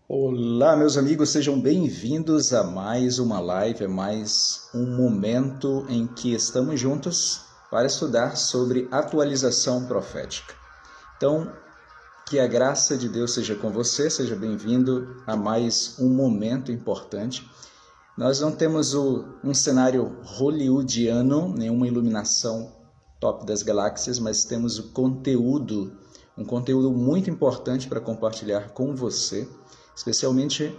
Olá, meus amigos, sejam bem-vindos a mais uma live, a mais um momento em que estamos juntos para estudar sobre atualização profética. Então, que a graça de Deus seja com você, seja bem-vindo a mais um momento importante. Nós não temos um cenário hollywoodiano, nenhuma iluminação top das galáxias, mas temos um conteúdo muito importante para compartilhar com você, especialmente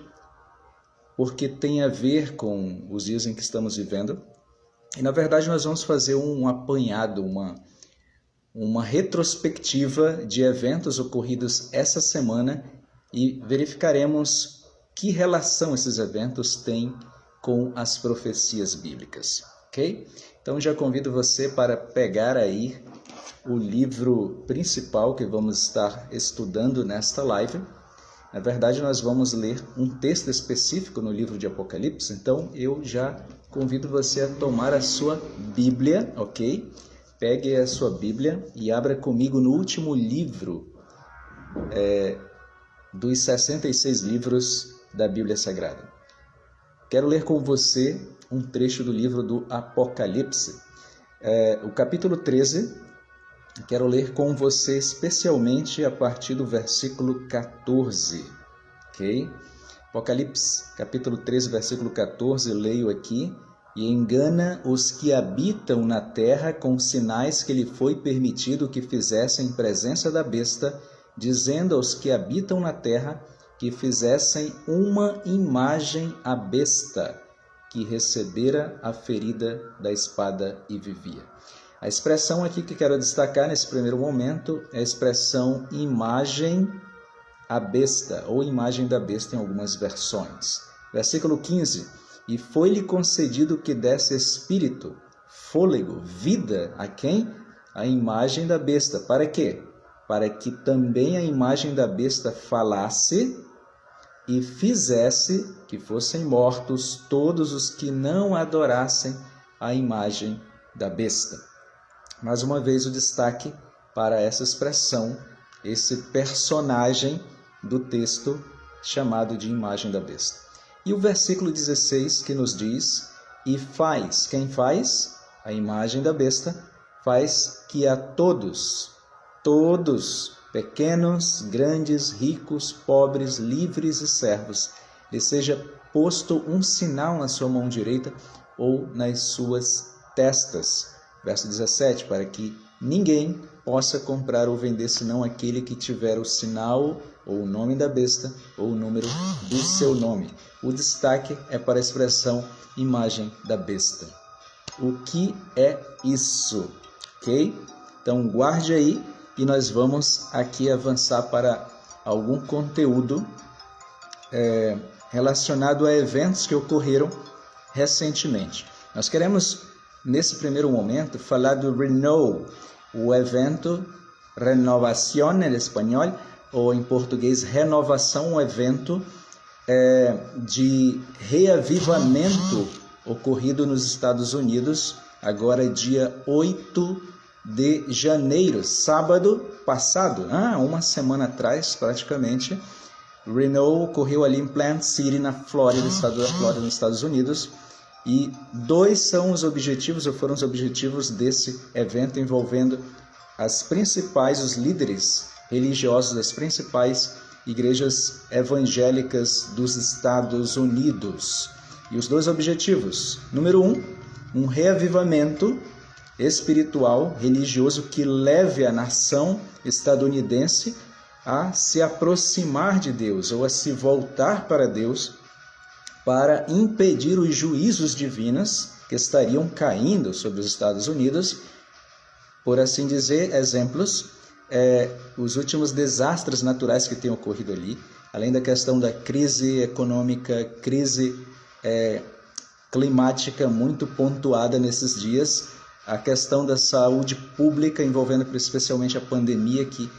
porque tem a ver com os dias em que estamos vivendo. E, na verdade, nós vamos fazer um apanhado, uma retrospectiva de eventos ocorridos essa semana e verificaremos que relação esses eventos têm com as profecias bíblicas, ok? Então, já convido você para pegar aí o livro principal que vamos estar estudando nesta live. Na verdade, nós vamos ler um texto específico no livro de Apocalipse, então eu já convido você a tomar a sua Bíblia, ok? Pegue a sua Bíblia e abra comigo no último livro dos 66 livros da Bíblia Sagrada. Quero ler com você um trecho do livro do Apocalipse, o capítulo 13. Quero ler com você especialmente a partir do versículo 14, ok? Apocalipse, capítulo 13, versículo 14, eu leio aqui. E engana os que habitam na terra com sinais que lhe foi permitido que fizessem em presença da besta, dizendo aos que habitam na terra que fizessem uma imagem à besta, que recebera a ferida da espada e vivia. A expressão aqui que quero destacar nesse primeiro momento é a expressão imagem à besta, ou imagem da besta em algumas versões. Versículo 15. E foi-lhe concedido que desse espírito, fôlego, vida a quem? A imagem da besta. Para quê? Para que também a imagem da besta falasse e fizesse que fossem mortos todos os que não adorassem a imagem da besta. Mais uma vez o destaque para essa expressão, esse personagem do texto chamado de imagem da besta. E o versículo 16 que nos diz, e faz, quem faz? A imagem da besta, faz que a todos, pequenos, grandes, ricos, pobres, livres e servos, lhe seja posto um sinal na sua mão direita ou nas suas testas. Verso 17, para que ninguém possa comprar ou vender senão aquele que tiver o sinal ou o nome da besta ou o número do seu nome. O destaque é para a expressão imagem da besta. O que é isso? Ok? Então guarde aí e nós vamos aqui avançar para algum conteúdo relacionado a eventos que ocorreram recentemente. Nós queremos, nesse primeiro momento, falar do Renew, o evento Renovación em espanhol, ou em português, renovação, um evento de reavivamento ocorrido nos Estados Unidos, agora dia 8 de janeiro, sábado passado, uma semana atrás praticamente. Renew ocorreu ali em Plant City, na Flórida, estado da Flórida, nos Estados Unidos. E dois são os objetivos, ou foram os objetivos desse evento, envolvendo os líderes religiosos das principais igrejas evangélicas dos Estados Unidos. E os dois objetivos: número um reavivamento espiritual, religioso, que leve a nação estadunidense a se aproximar de Deus, ou a se voltar para Deus, para impedir os juízos divinos que estariam caindo sobre os Estados Unidos. Por assim dizer, exemplos, os últimos desastres naturais que têm ocorrido ali, além da questão da crise econômica, crise climática muito pontuada nesses dias, a questão da saúde pública envolvendo especialmente a pandemia, que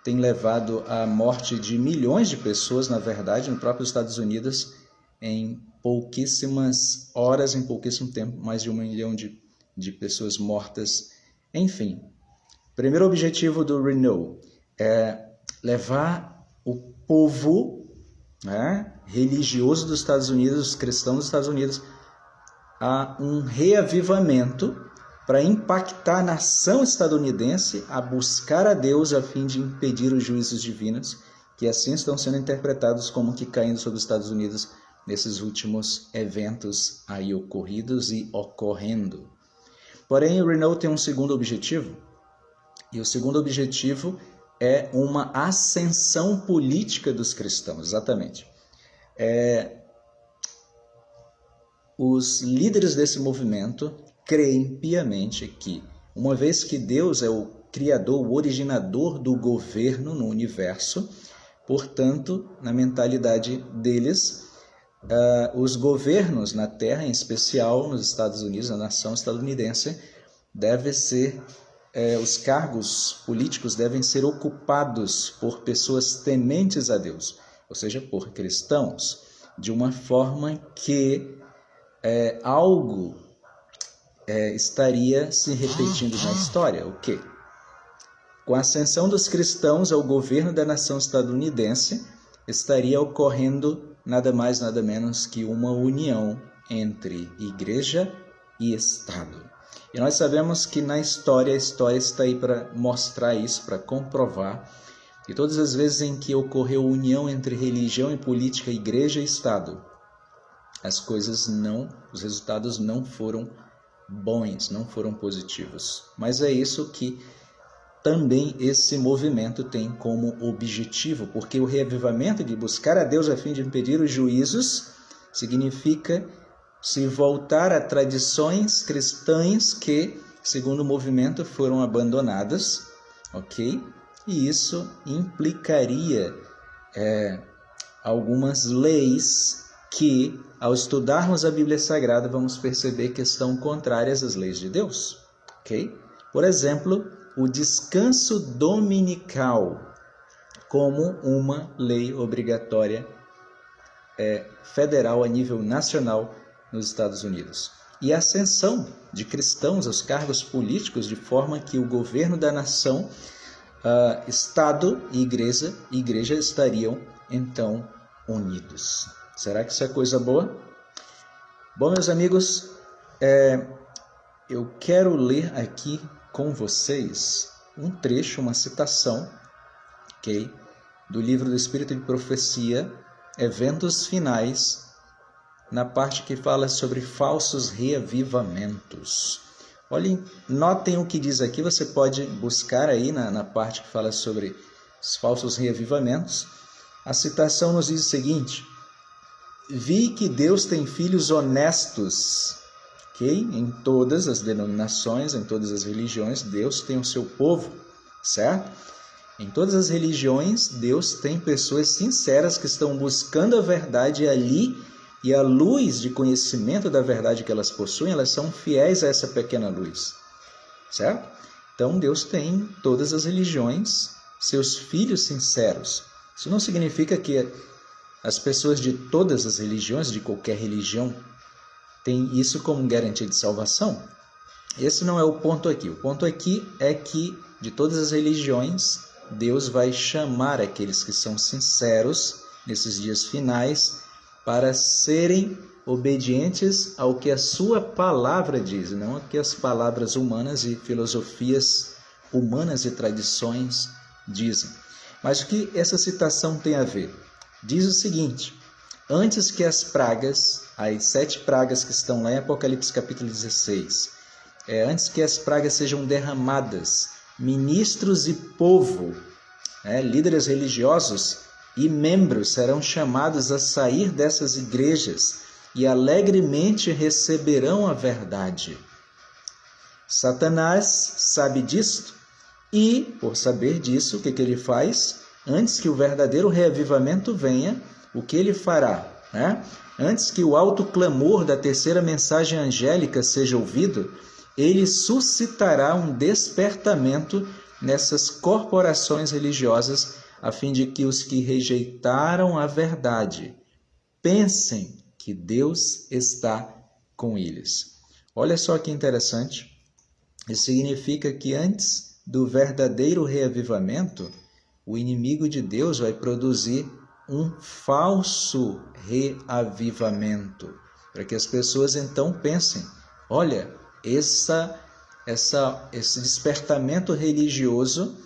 tem levado à morte de milhões de pessoas, na verdade, no próprio Estados Unidos, em pouquíssimas horas, em pouquíssimo tempo, mais de 1 milhão de pessoas mortas. Enfim, primeiro objetivo do Renew é levar o povo religioso dos Estados Unidos, cristão dos Estados Unidos, há um reavivamento para impactar a nação estadunidense a buscar a Deus a fim de impedir os juízos divinos, que assim estão sendo interpretados como que caindo sobre os Estados Unidos nesses últimos eventos aí ocorridos e ocorrendo. Porém, o Renault tem um segundo objetivo, e o segundo objetivo é uma ascensão política dos cristãos, exatamente. Os líderes desse movimento creem piamente que, uma vez que Deus é o criador, o originador do governo no universo, portanto, na mentalidade deles, os governos na Terra, em especial nos Estados Unidos, na nação estadunidense, os cargos políticos devem ser ocupados por pessoas tementes a Deus, ou seja, por cristãos, de uma forma que algo estaria se repetindo na história. O quê? Com a ascensão dos cristãos ao governo da nação estadunidense, estaria ocorrendo nada mais, nada menos que uma união entre igreja e Estado. E nós sabemos que na história, a história está aí para mostrar isso, para comprovar que todas as vezes em que ocorreu união entre religião e política, igreja e Estado, os resultados não foram bons, não foram positivos. Mas é isso que também esse movimento tem como objetivo, porque o reavivamento de buscar a Deus a fim de impedir os juízos significa se voltar a tradições cristãs que, segundo o movimento, foram abandonadas, ok? E isso implicaria algumas leis que, ao estudarmos a Bíblia Sagrada, vamos perceber que estão contrárias às leis de Deus, ok? Por exemplo, o descanso dominical como uma lei obrigatória federal a nível nacional nos Estados Unidos. E a ascensão de cristãos aos cargos políticos de forma que o governo da nação, Estado e igreja estariam então unidos. Será que isso é coisa boa? Bom, meus amigos, eu quero ler aqui com vocês um trecho, uma citação, ok, do livro do Espírito de Profecia, Eventos Finais, na parte que fala sobre falsos reavivamentos. Olhem, notem o que diz aqui, você pode buscar aí na parte que fala sobre os falsos reavivamentos. A citação nos diz o seguinte: vi que Deus tem filhos honestos, ok? Em todas as denominações, em todas as religiões, Deus tem o seu povo, certo? Em todas as religiões, Deus tem pessoas sinceras que estão buscando a verdade ali, e a luz de conhecimento da verdade que elas possuem, elas são fiéis a essa pequena luz, certo? Então, Deus tem em todas as religiões seus filhos sinceros. Isso não significa que as pessoas de todas as religiões, de qualquer religião, têm isso como garantia de salvação. Esse não é o ponto aqui. O ponto aqui é que, de todas as religiões, Deus vai chamar aqueles que são sinceros nesses dias finais para serem obedientes ao que a sua palavra diz, não ao que as palavras humanas e filosofias humanas e tradições dizem. Mas o que essa citação tem a ver? Diz o seguinte: antes que as pragas, as 7 pragas que estão lá em Apocalipse capítulo 16, antes que as pragas sejam derramadas, ministros e povo, líderes religiosos e membros serão chamados a sair dessas igrejas e alegremente receberão a verdade. Satanás sabe disto e, por saber disso, o que ele faz? Antes que o verdadeiro reavivamento venha, o que ele fará? Antes que o alto clamor da terceira mensagem angélica seja ouvido, ele suscitará um despertamento nessas corporações religiosas, a fim de que os que rejeitaram a verdade pensem que Deus está com eles. Olha só que interessante. Isso significa que antes do verdadeiro reavivamento, o inimigo de Deus vai produzir um falso reavivamento, para que as pessoas então pensem, olha, esse despertamento religioso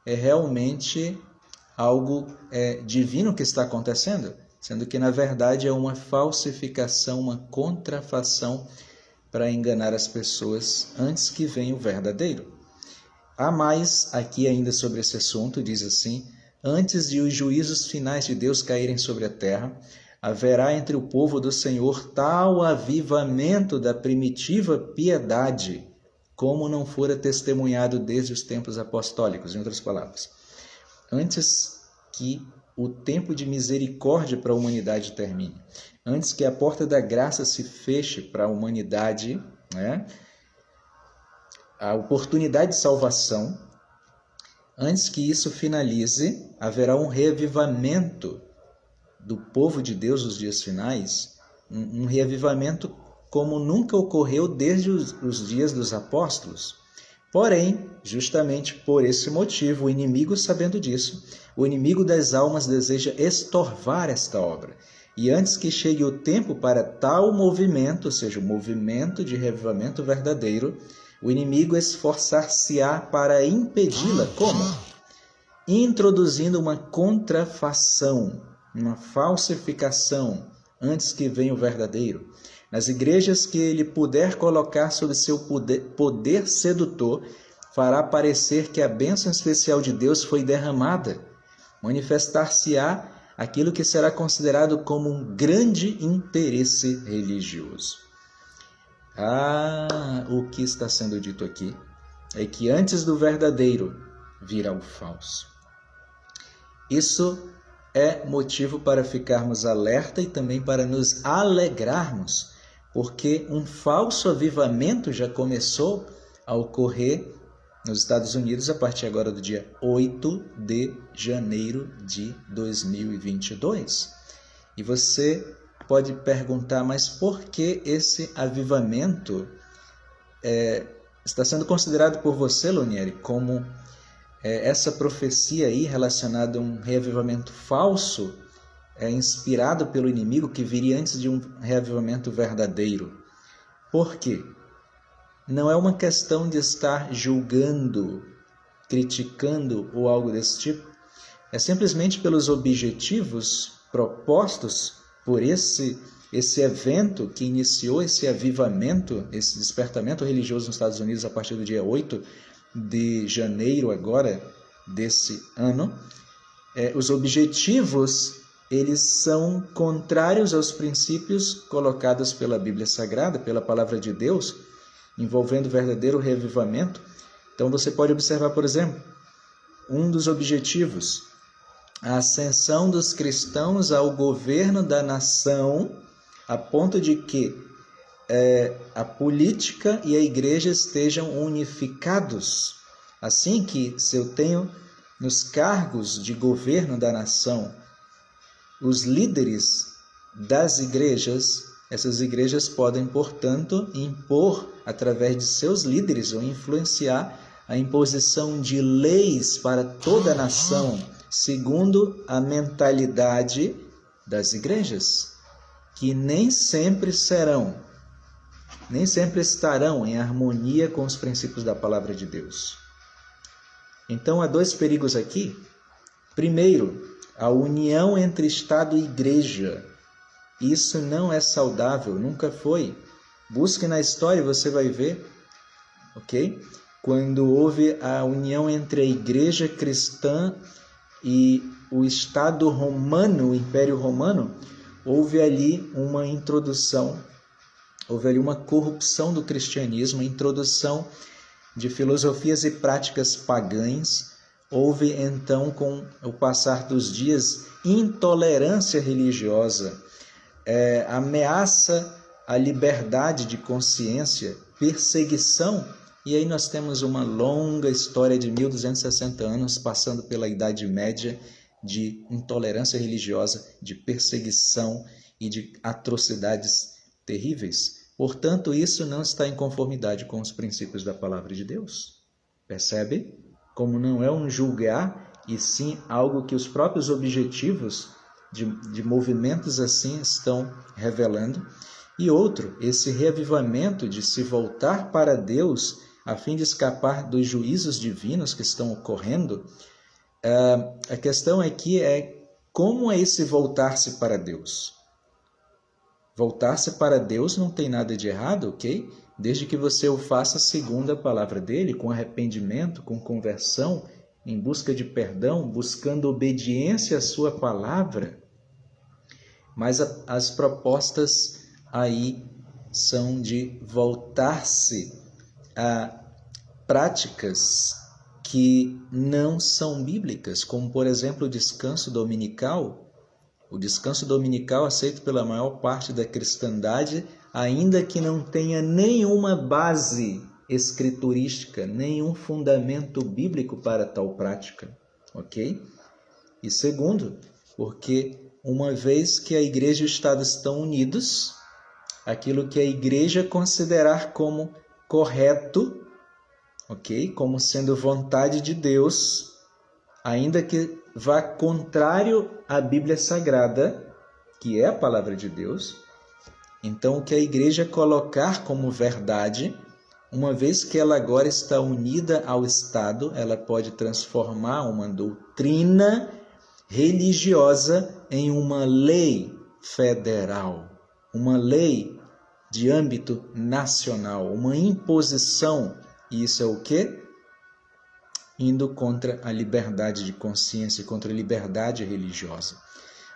é realmente algo divino que está acontecendo, sendo que na verdade é uma falsificação, uma contrafação para enganar as pessoas antes que venha o verdadeiro. Há mais aqui ainda sobre esse assunto, diz assim: antes de os juízos finais de Deus caírem sobre a terra, haverá entre o povo do Senhor tal avivamento da primitiva piedade, como não fora testemunhado desde os tempos apostólicos. Em outras palavras, antes que o tempo de misericórdia para a humanidade termine, antes que a porta da graça se feche para a humanidade, a oportunidade de salvação, antes que isso finalize, haverá um reavivamento do povo de Deus nos dias finais, um reavivamento como nunca ocorreu desde os dias dos apóstolos. Porém, justamente por esse motivo, o inimigo, sabendo disso, o inimigo das almas deseja estorvar esta obra. E antes que chegue o tempo para tal movimento, ou seja, o movimento de reavivamento verdadeiro, o inimigo esforçar-se-á para impedi-la. Como? Introduzindo uma contrafação, uma falsificação, antes que venha o verdadeiro. Nas igrejas que ele puder colocar sob seu poder sedutor, fará parecer que a bênção especial de Deus foi derramada. Manifestar-se-á aquilo que será considerado como um grande interesse religioso. O que está sendo dito aqui é que antes do verdadeiro virá o falso. Isso é motivo para ficarmos alerta e também para nos alegrarmos, porque um falso avivamento já começou a ocorrer nos Estados Unidos a partir agora do dia 8 de janeiro de 2022. E você pode perguntar, mas por que esse avivamento está sendo considerado por você, Lonieri, como essa profecia aí relacionada a um reavivamento falso, inspirado pelo inimigo, que viria antes de um reavivamento verdadeiro? Por quê? Não é uma questão de estar julgando, criticando ou algo desse tipo. É simplesmente pelos objetivos propostos por esse evento que iniciou esse avivamento, esse despertamento religioso nos Estados Unidos a partir do dia 8 de janeiro agora desse ano. Os objetivos, eles são contrários aos princípios colocados pela Bíblia Sagrada, pela Palavra de Deus, envolvendo o verdadeiro reavivamento. Então você pode observar, por exemplo, um dos objetivos, a ascensão dos cristãos ao governo da nação, a ponto de que a política e a igreja estejam unificados. Assim que, se eu tenho nos cargos de governo da nação os líderes das igrejas, essas igrejas podem, portanto, impor, através de seus líderes, ou influenciar a imposição de leis para toda a nação, segundo a mentalidade das igrejas, que nem sempre estarão em harmonia com os princípios da palavra de Deus. Então, há dois perigos aqui. Primeiro, a união entre Estado e igreja. Isso não é saudável, nunca foi. Busque na história e você vai ver, ok? Quando houve a união entre a igreja cristã e o Estado romano, o Império Romano, houve ali uma introdução, houve ali uma corrupção do cristianismo, a introdução de filosofias e práticas pagãs. Houve então, com o passar dos dias, intolerância religiosa, ameaça à liberdade de consciência, perseguição. E aí nós temos uma longa história de 1260 anos, passando pela Idade Média, de intolerância religiosa, de perseguição e de atrocidades terríveis. Portanto, isso não está em conformidade com os princípios da palavra de Deus. Percebe? Como não é um julgar, e sim algo que os próprios objetivos de movimentos assim estão revelando. E outro, esse reavivamento de se voltar para Deus a fim de escapar dos juízos divinos que estão ocorrendo. A questão aqui é como é esse voltar-se para Deus? Voltar-se para Deus não tem nada de errado, ok? Desde que você o faça segundo a palavra dele, com arrependimento, com conversão, em busca de perdão, buscando obediência à sua palavra. Mas as propostas aí são de voltar-se a práticas que não são bíblicas, como, por exemplo, o descanso dominical. O descanso dominical aceito pela maior parte da cristandade, ainda que não tenha nenhuma base escriturística, nenhum fundamento bíblico para tal prática, ok? E segundo, porque uma vez que a igreja e o Estado estão unidos, aquilo que a igreja considerar como correto, ok? Como sendo vontade de Deus, ainda que vá contrário à Bíblia Sagrada, que é a palavra de Deus, então o que a igreja colocar como verdade, uma vez que ela agora está unida ao Estado, ela pode transformar uma doutrina religiosa em uma lei federal, uma lei de âmbito nacional, uma imposição. E isso é o quê? Indo contra a liberdade de consciência, contra a liberdade religiosa.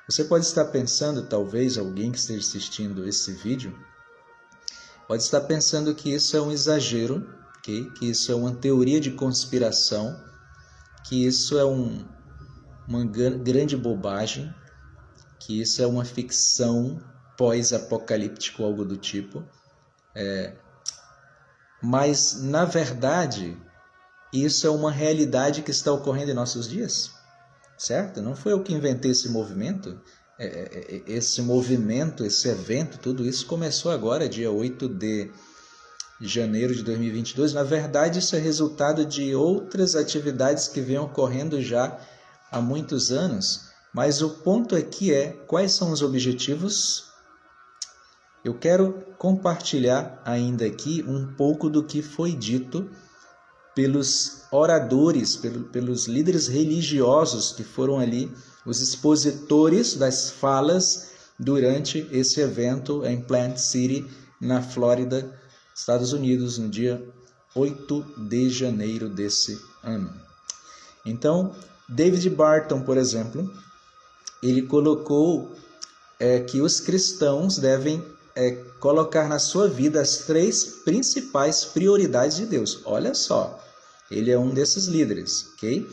Você pode estar pensando, talvez alguém que esteja assistindo esse vídeo, pode estar pensando que isso é um exagero, okay? Que isso é uma teoria de conspiração, que isso é uma grande bobagem, que isso é uma ficção pós-apocalíptico, algo do tipo. Mas, na verdade, isso é uma realidade que está ocorrendo em nossos dias, certo? Não foi eu que inventei esse movimento. Esse evento, tudo isso começou agora, dia 8 de janeiro de 2022. Na verdade, isso é resultado de outras atividades que vêm ocorrendo já há muitos anos. Mas o ponto aqui é, quais são os objetivos? Eu quero compartilhar ainda aqui um pouco do que foi dito pelos oradores, pelos líderes religiosos que foram ali os expositores das falas durante esse evento em Plant City, na Flórida, Estados Unidos, no dia 8 de janeiro desse ano. Então, David Barton, por exemplo, ele colocou que os cristãos devem colocar na sua vida as 3 principais prioridades de Deus. Olha só, ele é um desses líderes, ok?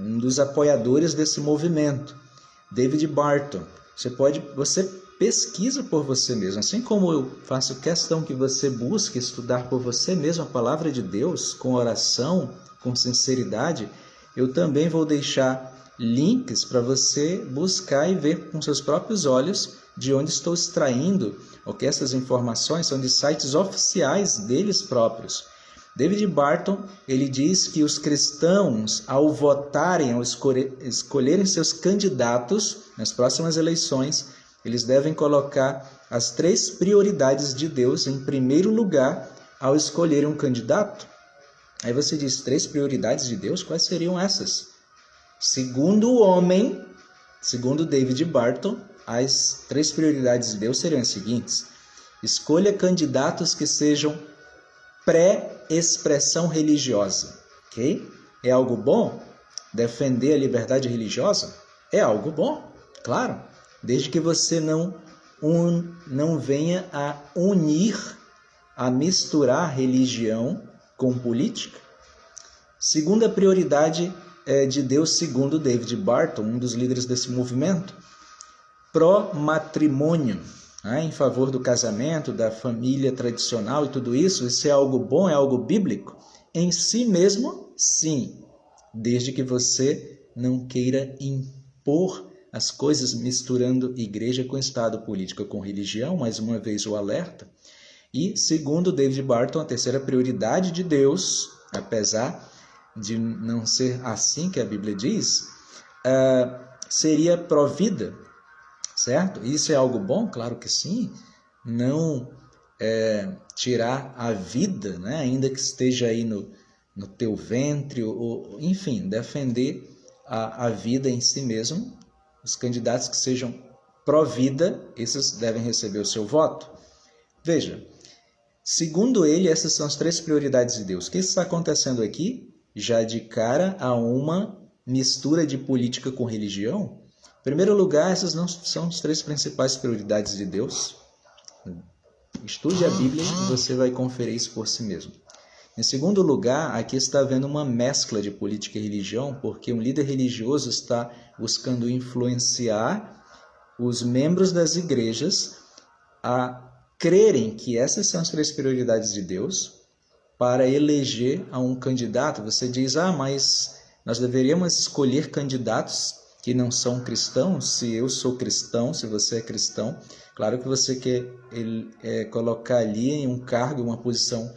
Um dos apoiadores desse movimento. David Barton. Você pesquisa por você mesmo. Assim como eu faço questão que você busque estudar por você mesmo a palavra de Deus, com oração, com sinceridade, eu também vou deixar links para você buscar e ver com seus próprios olhos de onde estou extraindo, ok? Essas informações são de sites oficiais deles próprios. David Barton, ele diz que os cristãos, ao votarem, ao escolherem seus candidatos nas próximas eleições, eles devem colocar as 3 prioridades de Deus em primeiro lugar ao escolherem um candidato. Aí você diz, 3 prioridades de Deus? Quais seriam essas? Segundo o homem, segundo David Barton, as 3 prioridades de Deus seriam as seguintes: escolha candidatos que sejam pré-expressão religiosa, ok? É algo bom? Defender a liberdade religiosa? É algo bom, claro, desde que você não venha a unir, a misturar religião com política. Segunda prioridade de Deus, segundo David Barton, um dos líderes desse movimento, pró-matrimônio, em favor do casamento, da família tradicional e tudo isso. Isso é algo bom, é algo bíblico? Em si mesmo, sim, desde que você não queira impor as coisas misturando igreja com Estado, política com religião, mais uma vez o alerta. E, segundo David Barton, a terceira prioridade de Deus, apesar de não ser assim que a Bíblia diz, seria pró-vida, certo? Isso é algo bom? Claro que sim. Não tirar a vida, né? Ainda que esteja aí no teu ventre, ou, enfim, defender a vida em si mesmo. Os candidatos que sejam pró-vida, esses devem receber o seu voto. Veja, segundo ele, essas são as 3 prioridades de Deus. O que está acontecendo aqui? Já de cara a uma mistura de política com religião. Em primeiro lugar, essas não são as 3 principais prioridades de Deus. Estude a Bíblia e você vai conferir isso por si mesmo. Em segundo lugar, aqui está havendo uma mescla de política e religião, porque um líder religioso está buscando influenciar os membros das igrejas a crerem que essas são as 3 prioridades de Deus para eleger a um candidato. Você diz, mas nós deveríamos escolher candidatos que não são cristãos. Se eu sou cristão, se você é cristão, claro que você quer colocar ali em um cargo, uma posição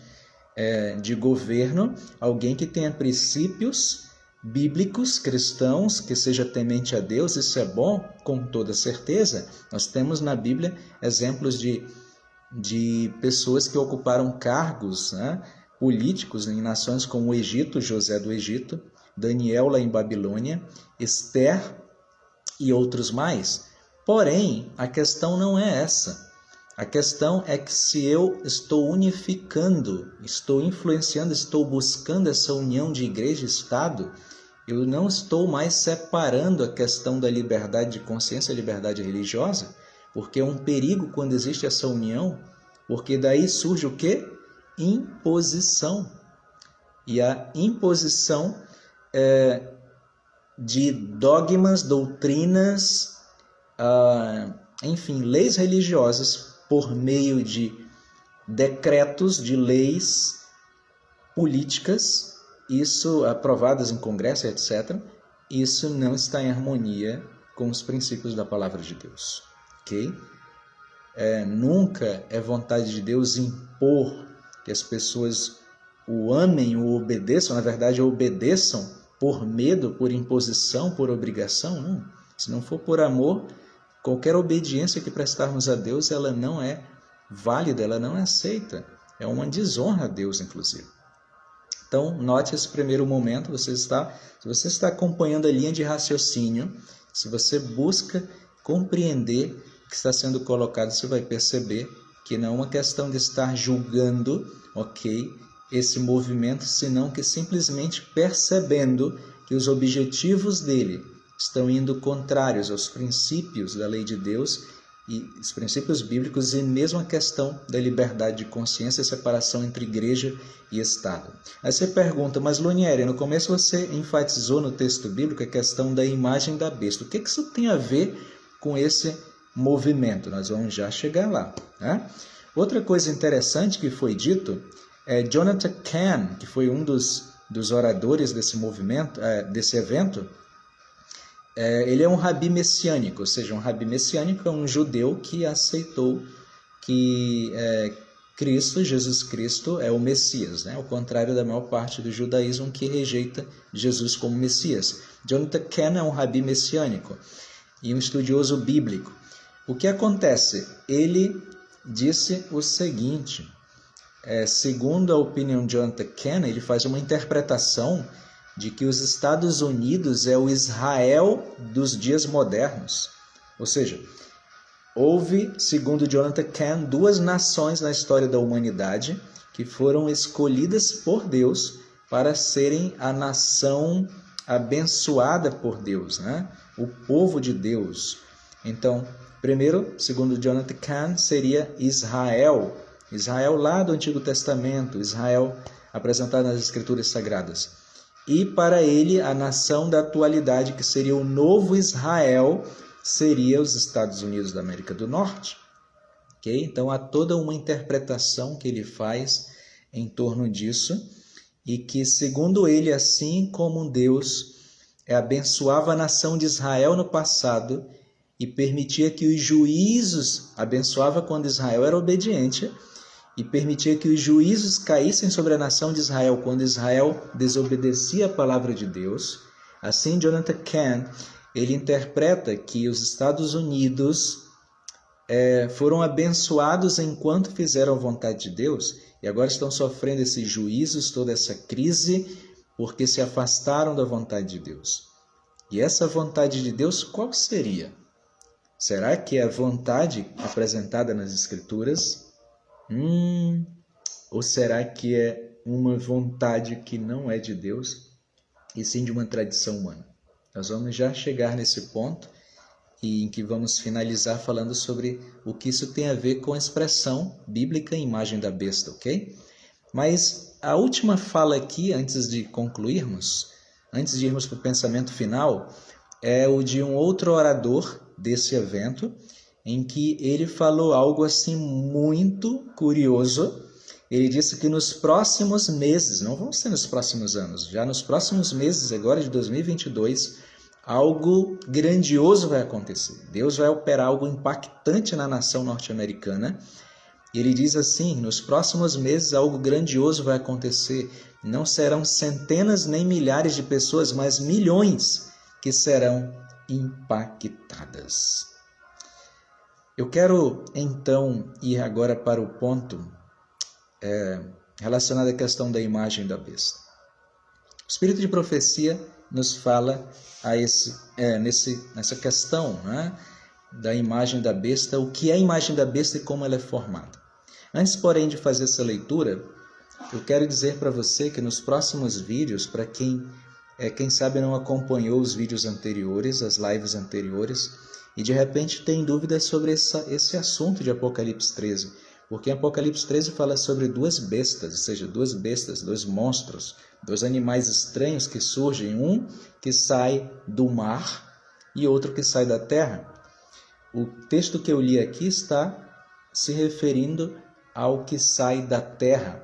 de governo, alguém que tenha princípios bíblicos, cristãos, que seja temente a Deus. Isso é bom, com toda certeza. Nós temos na Bíblia exemplos de pessoas que ocuparam cargos, né, políticos em nações como o Egito, José do Egito, Daniel lá em Babilônia, Esther e outros mais. Porém, a questão não é essa. A questão é que se eu estou unificando, estou influenciando, estou buscando essa união de igreja e Estado, eu não estou mais separando a questão da liberdade de consciência e liberdade religiosa, porque é um perigo quando existe essa união, porque daí surge o quê? Imposição. E a imposição de dogmas, doutrinas, enfim, leis religiosas por meio de decretos, de leis políticas, isso aprovadas em congresso, etc. Isso não está em harmonia com os princípios da palavra de Deus, ok? Nunca é vontade de Deus impor que as pessoas o amem, o obedeçam, na verdade obedeçam por medo, por imposição, por obrigação, não. Se não for por amor, qualquer obediência que prestarmos a Deus, ela não é válida, ela não é aceita. É uma desonra a Deus, inclusive. Então, note esse primeiro momento, se você está acompanhando a linha de raciocínio, se você busca compreender o que está sendo colocado, você vai perceber que não é uma questão de estar julgando, ok, esse movimento, senão que simplesmente percebendo que os objetivos dele estão indo contrários aos princípios da lei de Deus e os princípios bíblicos, e mesmo a questão da liberdade de consciência e separação entre igreja e Estado. Aí você pergunta, mas Lonieri, no começo você enfatizou no texto bíblico a questão da imagem da besta. O que isso tem a ver com esse movimento? Nós vamos já chegar lá, né? Outra coisa interessante que foi dito Jonathan Cahn, que foi um dos oradores desse movimento, desse evento, ele é um rabi messiânico, ou seja, um rabi messiânico é um judeu que aceitou que Jesus Cristo é o Messias, né? Ao contrário da maior parte do judaísmo que rejeita Jesus como Messias. Jonathan Cahn é um rabi messiânico e um estudioso bíblico. O que acontece? Ele disse o seguinte, segundo a opinião de Jonathan Cahn, ele faz uma interpretação de que os Estados Unidos é o Israel dos dias modernos. Ou seja, houve, segundo Jonathan Cahn, 2 nações na história da humanidade que foram escolhidas por Deus para serem a nação abençoada por Deus, né? O povo de Deus. Então, primeiro, segundo Jonathan Cahn, seria Israel lá do Antigo Testamento, Israel apresentado nas Escrituras Sagradas. E para ele, a nação da atualidade, que seria o novo Israel, seria os Estados Unidos da América do Norte. Okay? Então, há toda uma interpretação que ele faz em torno disso, e que, segundo ele, assim como Deus abençoava a nação de Israel no passado e permitia que os juízos, abençoava quando Israel era obediente, e permitia que os juízos caíssem sobre a nação de Israel quando Israel desobedecia a palavra de Deus. Assim, Jonathan Cahn, ele interpreta que os Estados Unidos foram abençoados enquanto fizeram a vontade de Deus e agora estão sofrendo esses juízos, toda essa crise, porque se afastaram da vontade de Deus. E essa vontade de Deus qual seria? Será que é a vontade apresentada nas Escrituras? Ou será que é uma vontade que não é de Deus, e sim de uma tradição humana? Nós vamos já chegar nesse ponto e em que vamos finalizar falando sobre o que isso tem a ver com a expressão bíblica imagem da besta, ok? Mas a última fala aqui, antes de concluirmos, antes de irmos para o pensamento final, é o de um outro orador desse evento, em que ele falou algo assim muito curioso. Ele disse que nos próximos meses, não vão ser nos próximos anos, já nos próximos meses, agora de 2022, algo grandioso vai acontecer. Deus vai operar algo impactante na nação norte-americana. E ele diz assim, nos próximos meses algo grandioso vai acontecer. Não serão centenas nem milhares de pessoas, mas milhões que serão impactadas. Eu quero então ir agora para o ponto relacionado à questão da imagem da besta. O Espírito de profecia nos fala nessa questão, né, da imagem da besta, o que é a imagem da besta e como ela é formada. Antes, porém, de fazer essa leitura, eu quero dizer para você que nos próximos vídeos, para quem sabe não acompanhou os vídeos anteriores, as lives anteriores, e de repente tem dúvidas sobre esse assunto de Apocalipse 13, porque em Apocalipse 13 fala sobre duas bestas, ou seja, duas bestas, dois monstros, dois animais estranhos que surgem, um que sai do mar e outro que sai da terra. O texto que eu li aqui está se referindo ao que sai da terra,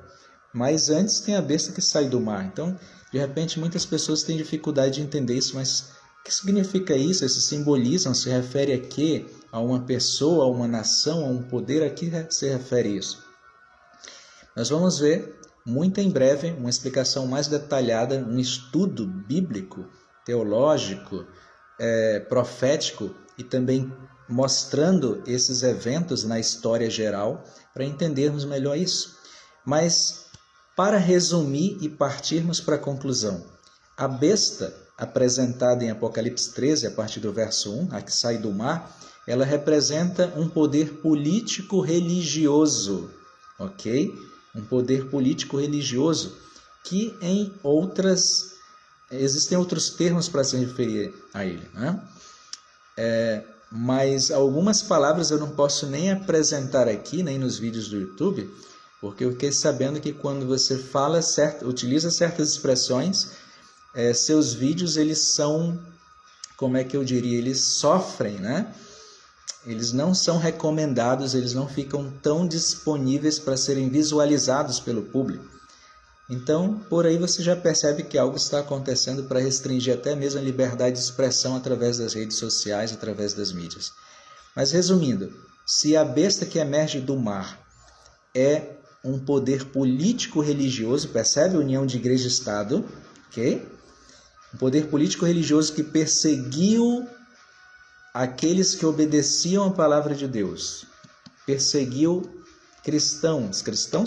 mas antes tem a besta que sai do mar. Então, de repente, muitas pessoas têm dificuldade de entender isso, mas o que significa isso? Esse simbolismo se refere a quê? A uma pessoa, a uma nação, a um poder? A que se refere isso? Nós vamos ver muito em breve uma explicação mais detalhada, um estudo bíblico, teológico, profético e também mostrando esses eventos na história geral para entendermos melhor isso. Mas, para resumir e partirmos para a conclusão, a besta apresentada em Apocalipse 13, a partir do verso 1, a que sai do mar, ela representa um poder político-religioso, ok? Um poder político-religioso que existem outros termos para se referir a ele, né? Mas algumas palavras eu não posso nem apresentar aqui, nem nos vídeos do YouTube, porque eu fiquei sabendo que quando você utiliza certas expressões, seus vídeos, eles são, como é que eu diria, eles sofrem, né? Eles não são recomendados, eles não ficam tão disponíveis para serem visualizados pelo público. Então, por aí você já percebe que algo está acontecendo para restringir até mesmo a liberdade de expressão através das redes sociais, através das mídias. Mas resumindo, se a besta que emerge do mar é um poder político-religioso, percebe a união de igreja e Estado, ok? Um poder político-religioso que perseguiu aqueles que obedeciam a palavra de Deus, perseguiu cristãos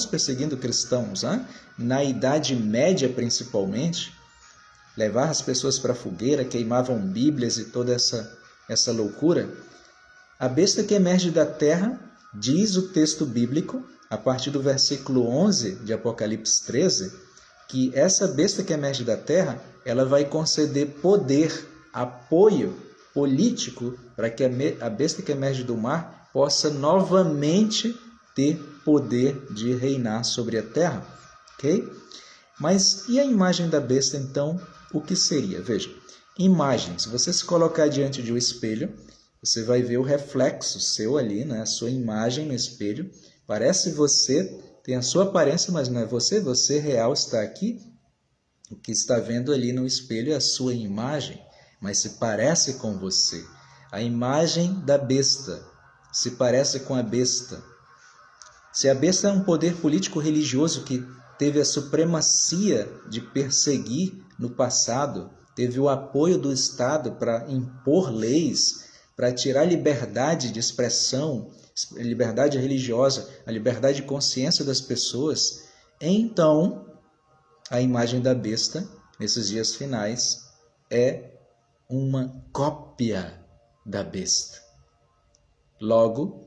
perseguindo cristãos, né? Na Idade Média principalmente, levar as pessoas para a fogueira, queimavam bíblias e toda essa loucura. A besta que emerge da terra, diz o texto bíblico, a partir do versículo 11 de Apocalipse 13, que essa besta que emerge da terra, ela vai conceder poder, apoio político para que a besta que emerge do mar possa novamente ter poder de reinar sobre a terra, ok? Mas e a imagem da besta, então, o que seria? Veja, imagem, se você se colocar diante de um espelho, você vai ver o reflexo seu ali, né? A sua imagem no espelho, parece você, tem a sua aparência, mas não é você, você real está aqui, o que está vendo ali no espelho é a sua imagem, mas se parece com você. A imagem da besta se parece com a besta. Se a besta é um poder político-religioso que teve a supremacia de perseguir no passado teve o apoio do Estado para impor leis, para tirar a liberdade de expressão, a liberdade religiosa, a liberdade de consciência das pessoas, então a imagem da besta, nesses dias finais, é uma cópia da besta. Logo,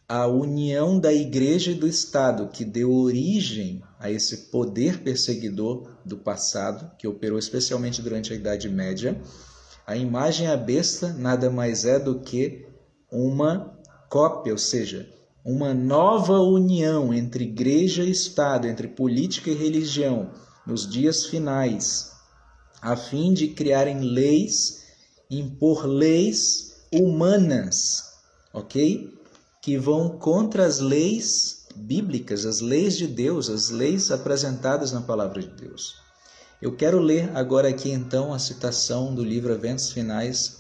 a união da Igreja e do Estado, que deu origem a esse poder perseguidor do passado, que operou especialmente durante a Idade Média, a imagem à besta nada mais é do que uma cópia, ou seja, uma nova união entre Igreja e Estado, entre política e religião, nos dias finais, a fim de criarem leis, impor leis humanas, ok? Que vão contra as leis bíblicas, as leis de Deus, as leis apresentadas na Palavra de Deus. Eu quero ler agora aqui então a citação do livro Eventos Finais,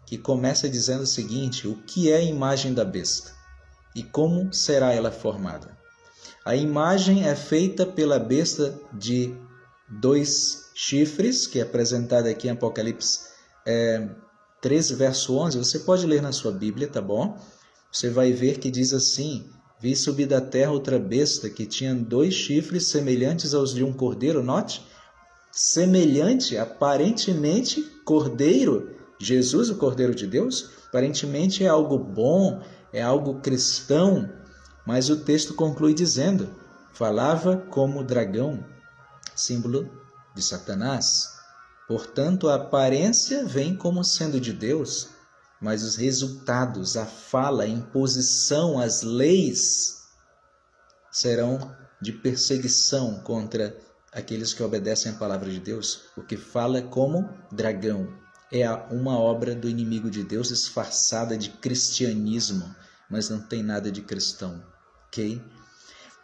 que começa dizendo o seguinte: o que é a imagem da besta e como será ela formada? A imagem é feita pela besta de 2 chifres, que é apresentada aqui em Apocalipse 13, verso 11. Você pode ler na sua Bíblia, tá bom? Você vai ver que diz assim: vi subir da terra outra besta que tinha 2 chifres semelhantes aos de um cordeiro. Note, semelhante, aparentemente, cordeiro. Jesus, o Cordeiro de Deus, aparentemente é algo bom, é algo cristão, mas o texto conclui dizendo: falava como dragão, símbolo de Satanás. Portanto, a aparência vem como sendo de Deus, mas os resultados, a fala, a imposição, as leis serão de perseguição contra aqueles que obedecem à palavra de Deus, porque fala como dragão. É uma obra do inimigo de Deus disfarçada de cristianismo, mas não tem nada de cristão, ok?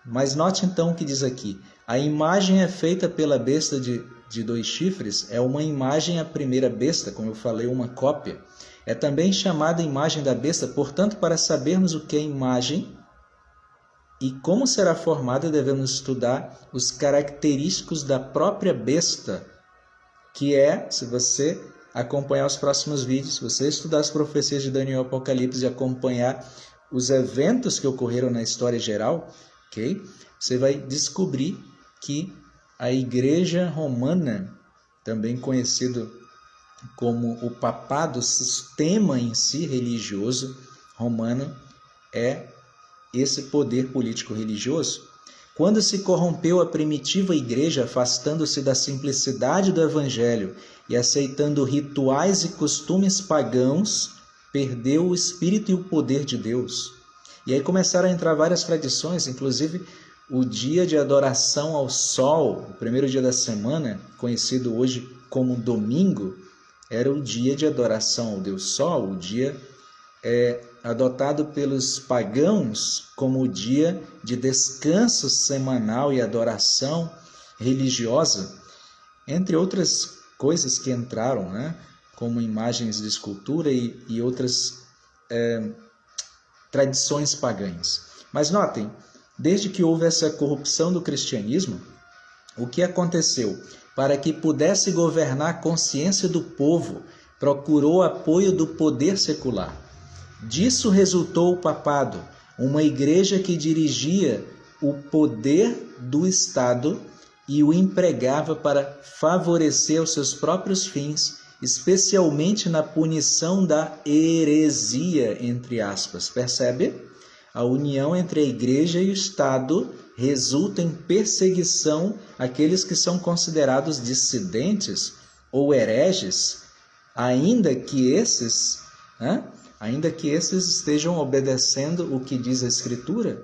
Mas note então o que diz aqui: a imagem é feita pela besta de 2 chifres, é uma imagem à primeira besta, como eu falei, uma cópia. É também chamada imagem da besta. Portanto, para sabermos o que é imagem e como será formada, devemos estudar os característicos da própria besta, que é, se você acompanhar os próximos vídeos, se você estudar as profecias de Daniel e Apocalipse e acompanhar os eventos que ocorreram na história geral, ok? Você vai descobrir que a Igreja Romana, também conhecido como o papado, o sistema em si religioso romano, é esse poder político-religioso. Quando se corrompeu a primitiva igreja, afastando-se da simplicidade do evangelho e aceitando rituais e costumes pagãos, perdeu o espírito e o poder de Deus. E aí começaram a entrar várias tradições, inclusive o dia de adoração ao sol, o primeiro dia da semana, conhecido hoje como domingo, era o dia de adoração ao Deus Sol, o dia adotado pelos pagãos como o dia de descanso semanal e adoração religiosa, entre outras coisas que entraram, né? Como imagens de escultura e outras tradições pagãs. Mas notem, desde que houve essa corrupção do cristianismo, o que aconteceu? Para que pudesse governar a consciência do povo, procurou apoio do poder secular. Disso resultou o papado, uma igreja que dirigia o poder do Estado e o empregava para favorecer os seus próprios fins, especialmente na punição da heresia, entre aspas. Percebe? A união entre a igreja e o Estado resulta em perseguição àqueles que são considerados dissidentes ou hereges, ainda que esses estejam obedecendo o que diz a Escritura.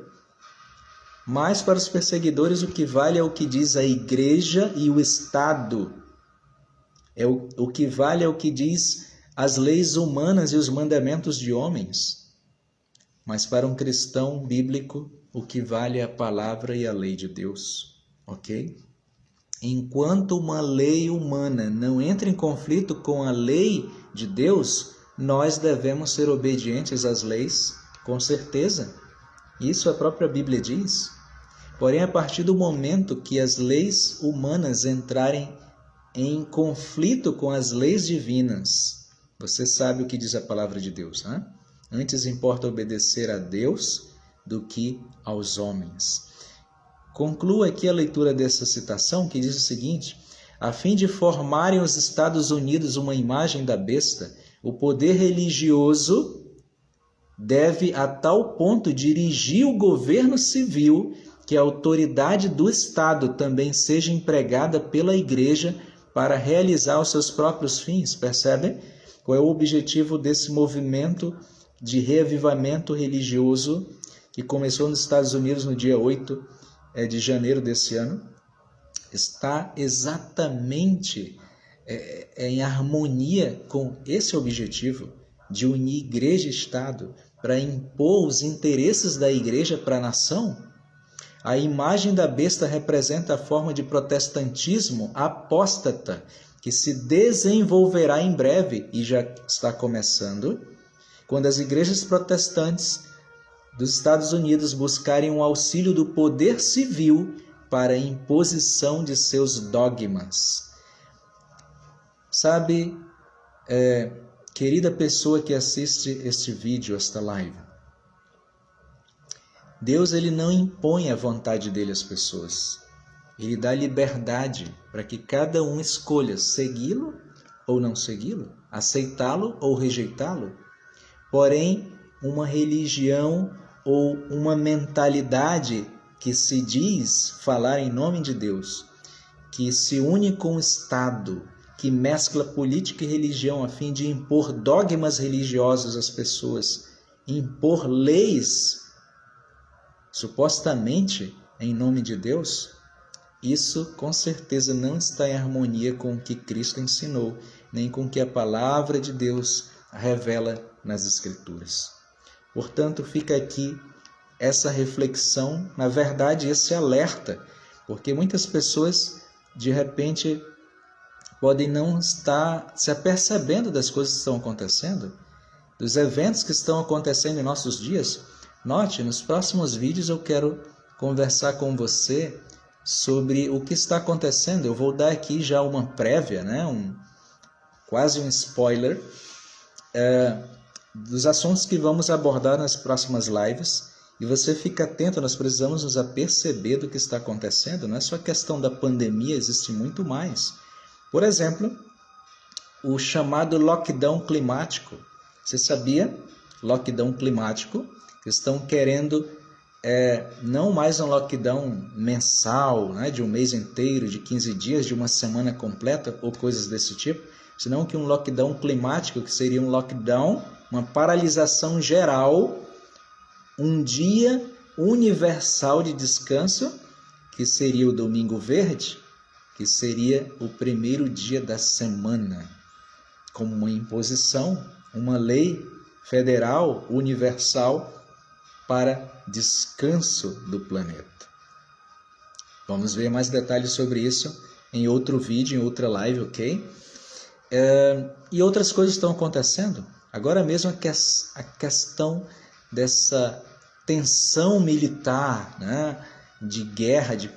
Mas para os perseguidores o que vale é o que diz a igreja e o Estado. O que vale é o que diz as leis humanas e os mandamentos de homens. Mas para um cristão bíblico, o que vale é a palavra e a lei de Deus, ok? Enquanto uma lei humana não entra em conflito com a lei de Deus, nós devemos ser obedientes às leis, com certeza. Isso a própria Bíblia diz. Porém, a partir do momento que as leis humanas entrarem em conflito com as leis divinas. Você sabe o que diz a palavra de Deus, né? Antes importa obedecer a Deus do que aos homens. Concluo aqui a leitura dessa citação, que diz o seguinte: a fim de formarem os Estados Unidos uma imagem da besta, o poder religioso deve a tal ponto dirigir o governo civil que a autoridade do Estado também seja empregada pela Igreja para realizar os seus próprios fins. Percebem? Qual é o objetivo desse movimento de reavivamento religioso que começou nos Estados Unidos no dia 8 de janeiro desse ano? Está exatamente em harmonia com esse objetivo de unir igreja e Estado para impor os interesses da igreja para a nação. A imagem da besta representa a forma de protestantismo apóstata que se desenvolverá em breve e já está começando, quando as igrejas protestantes dos Estados Unidos buscarem o auxílio do poder civil para a imposição de seus dogmas. Sabe, querida pessoa que assiste este vídeo, esta live, Deus ele não impõe a vontade dele às pessoas. Ele dá liberdade para que cada um escolha segui-lo ou não segui-lo, aceitá-lo ou rejeitá-lo. Porém, uma religião ou uma mentalidade que se diz falar em nome de Deus, que se une com o Estado, que mescla política e religião a fim de impor dogmas religiosos às pessoas, impor leis supostamente em nome de Deus, isso com certeza não está em harmonia com o que Cristo ensinou, nem com o que a palavra de Deus revela nas Escrituras. Portanto, fica aqui essa reflexão, na verdade, esse alerta, porque muitas pessoas, de repente, podem não estar se apercebendo das coisas que estão acontecendo, dos eventos que estão acontecendo em nossos dias. Note, nos próximos vídeos eu quero conversar com você sobre o que está acontecendo. Eu vou dar aqui já uma prévia, né? Quase um spoiler dos assuntos que vamos abordar nas próximas lives. E você fica atento, nós precisamos nos aperceber do que está acontecendo. Não é só questão da pandemia, existe muito mais. Por exemplo, o chamado lockdown climático. Você sabia? Lockdown climático. Estão querendo não mais um lockdown mensal, né, de um mês inteiro, de 15 dias, de uma semana completa ou coisas desse tipo, senão que um lockdown climático, que seria um lockdown, uma paralisação geral, um dia universal de descanso, que seria o Domingo Verde, que seria o primeiro dia da semana, como uma imposição, uma lei federal universal para descanso do planeta. Vamos ver mais detalhes sobre isso em outro vídeo, em outra live, ok? E outras coisas estão acontecendo. Agora mesmo a questão dessa tensão militar, né, de guerra, de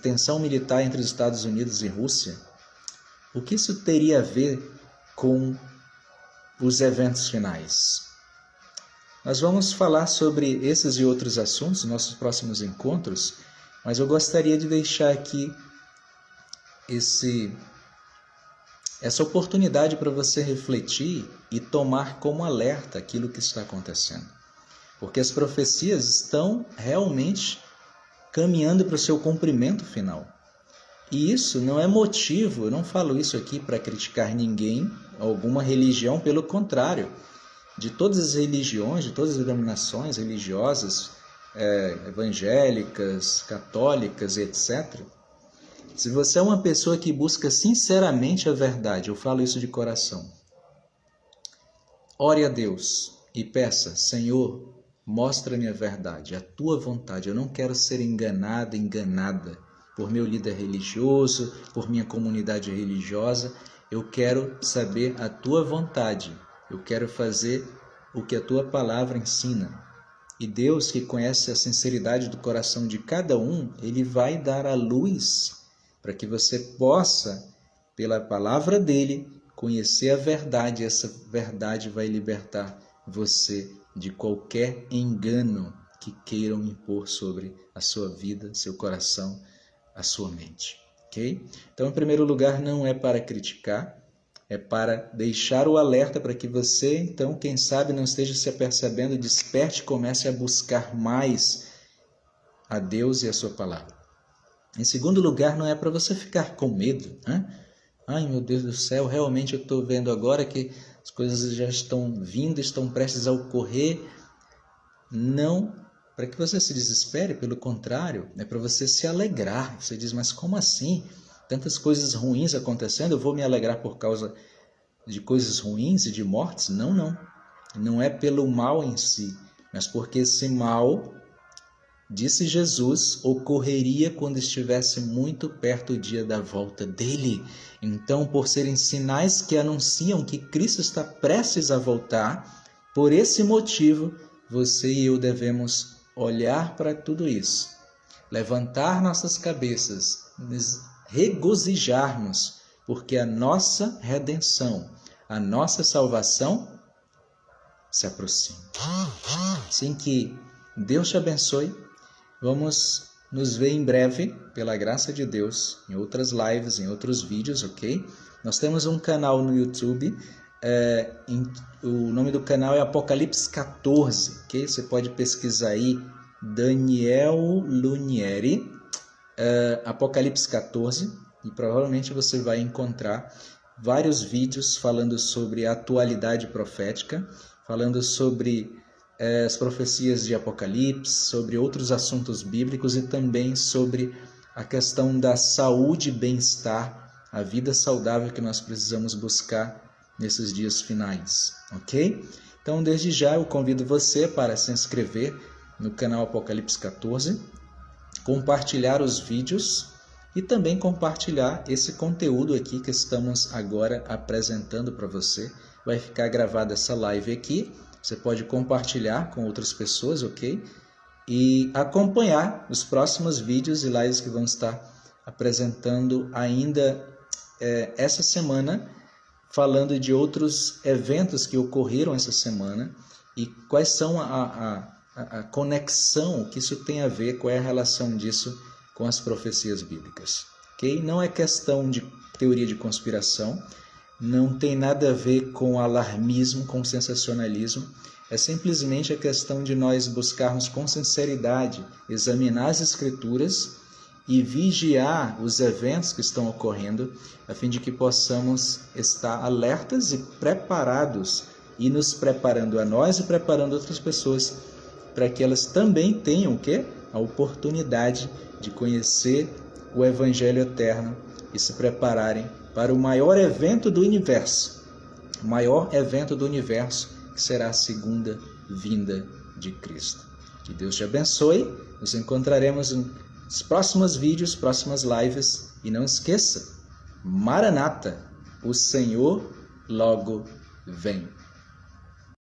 tensão militar entre os Estados Unidos e Rússia. O que isso teria a ver com os eventos finais? Nós vamos falar sobre esses e outros assuntos nos nossos próximos encontros, mas eu gostaria de deixar aqui essa oportunidade para você refletir e tomar como alerta aquilo que está acontecendo. Porque as profecias estão realmente caminhando para o seu cumprimento final. E isso não é motivo, eu não falo isso aqui para criticar ninguém, alguma religião, pelo contrário. De todas as religiões, de todas as denominações religiosas, evangélicas, católicas, etc. Se você é uma pessoa que busca sinceramente a verdade, eu falo isso de coração, ore a Deus e peça: Senhor, mostra-me a verdade, a tua vontade. Eu não quero ser enganado, enganada por meu líder religioso, por minha comunidade religiosa. Eu quero saber a tua vontade. Eu quero fazer o que a tua palavra ensina. E Deus, que conhece a sinceridade do coração de cada um, Ele vai dar a luz para que você possa pela palavra dele, conhecer a verdade. Essa verdade vai libertar você de qualquer engano que queiram impor sobre a sua vida, seu coração, a sua mente. Ok? Então, em primeiro lugar, não é para criticar, é para deixar o alerta para que você, então, quem sabe não esteja se apercebendo, desperte e comece a buscar mais a Deus e a sua palavra. Em segundo lugar, não é para você ficar com medo, né? Ai, meu Deus do céu, realmente eu estou vendo agora que as coisas já estão vindo, estão prestes a ocorrer. Não para que você se desespere, pelo contrário, é para você se alegrar. Você diz, mas como assim? Tantas coisas ruins acontecendo, eu vou me alegrar por causa de coisas ruins e de mortes? Não, não. Não é pelo mal em si, mas porque esse mal, disse Jesus, ocorreria quando estivesse muito perto o dia da volta dele. Então, por serem sinais que anunciam que Cristo está prestes a voltar, por esse motivo, você e eu devemos olhar para tudo isso, levantar nossas cabeças, nos regozijarmos, porque a nossa redenção, a nossa salvação se aproxima. Assim que Deus te abençoe. Vamos nos ver em breve, pela graça de Deus, em outras lives, em outros vídeos, ok? Nós temos um canal no YouTube, o nome do canal é Apocalipse 14, ok? Você pode pesquisar aí, Daniel Lunieri, Apocalipse 14, e provavelmente você vai encontrar vários vídeos falando sobre a atualidade profética, falando sobre as profecias de Apocalipse, sobre outros assuntos bíblicos e também sobre a questão da saúde e bem-estar, a vida saudável que nós precisamos buscar nesses dias finais, ok? Então, desde já, eu convido você para se inscrever no canal Apocalipse 14, compartilhar os vídeos e também compartilhar esse conteúdo aqui que estamos agora apresentando para você. Vai ficar gravada essa live aqui. Você pode compartilhar com outras pessoas, ok? E acompanhar os próximos vídeos e lives que vamos estar apresentando ainda essa semana, falando de outros eventos que ocorreram essa semana e quais são a conexão que isso tem a ver, qual é a relação disso com as profecias bíblicas, ok? Não é questão de teoria de conspiração, não tem nada a ver com alarmismo, com sensacionalismo, é simplesmente a questão de nós buscarmos com sinceridade, examinar as Escrituras e vigiar os eventos que estão ocorrendo, a fim de que possamos estar alertas e preparados, e nos preparando a nós e preparando outras pessoas, para que elas também tenham o quê? A oportunidade de conhecer o Evangelho eterno e se prepararem para o maior evento do universo, que será a segunda vinda de Cristo. Que Deus te abençoe, nos encontraremos nos próximos vídeos, próximas lives, e não esqueça, Maranata, o Senhor logo vem.